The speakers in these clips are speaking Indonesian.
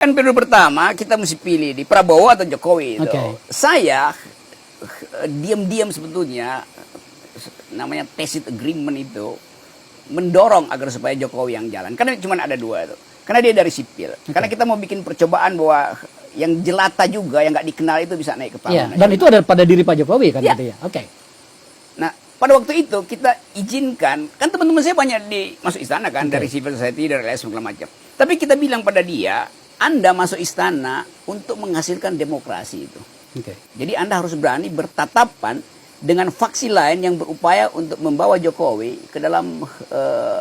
Kan periode pertama kita mesti pilih di Prabowo atau Jokowi. Saya diam-diam sebetulnya namanya tacit agreement itu mendorong agar supaya Jokowi yang jalan. Karena cuma ada dua itu. Karena dia dari sipil. Karena kita mau bikin percobaan bahwa yang jelata juga yang nggak dikenal itu bisa naik ke parlemen. Dan itu ada pada diri Pak Jokowi kan gitu ya. Nah, pada waktu itu kita izinkan, kan teman-teman saya banyak masuk istana kan dari civil society, dari LSM segala macam. Tapi kita bilang pada dia, Anda masuk istana untuk menghasilkan demokrasi itu. Jadi Anda harus berani bertatapan dengan faksi lain yang berupaya untuk membawa Jokowi ke dalam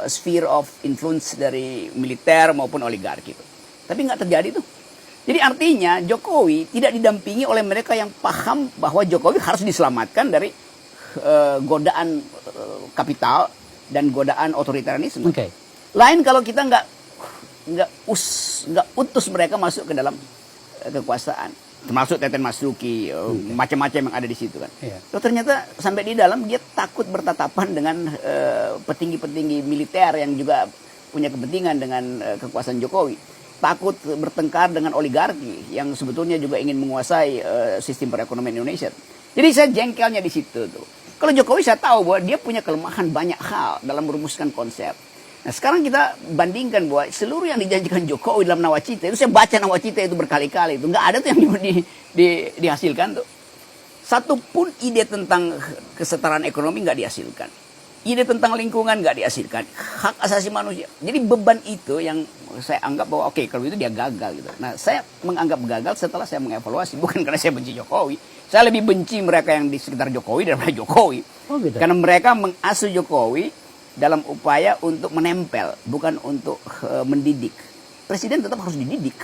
sphere of influence dari militer maupun oligarki itu. Tapi nggak terjadi tuh. Jadi artinya Jokowi tidak didampingi oleh mereka yang paham bahwa Jokowi harus diselamatkan dari godaan kapital dan godaan otoritarianisme. Lain kalau kita nggak utus mereka masuk ke dalam kekuasaan, termasuk Teten Mas Duki, macam-macam yang ada di situ kan. Ternyata sampai di dalam dia takut bertatapan dengan petinggi-petinggi militer yang juga punya kepentingan dengan kekuasaan Jokowi. Takut bertengkar dengan oligarki yang sebetulnya juga ingin menguasai sistem perekonomian Indonesia. Jadi saya jengkelnya di situ tuh. Kalau Jokowi saya tahu bahwa dia punya kelemahan banyak hal dalam merumuskan konsep. Nah sekarang kita bandingkan bahwa seluruh yang dijanjikan Jokowi dalam Nawacita itu, saya baca Nawacita itu berkali-kali itu, nggak ada tuh yang dihasilkan tuh. Satu pun ide tentang kesetaraan ekonomi nggak dihasilkan. Ide tentang lingkungan nggak dihasilkan, hak asasi manusia. Jadi beban itu yang saya anggap bahwa oke, kalau itu dia gagal gitu. Nah saya menganggap gagal setelah saya mengevaluasi, bukan karena saya benci Jokowi. Saya lebih benci mereka yang di sekitar Jokowi daripada Jokowi. Karena mereka mengasuh Jokowi dalam upaya untuk menempel, bukan untuk mendidik. Presiden tetap harus dididik.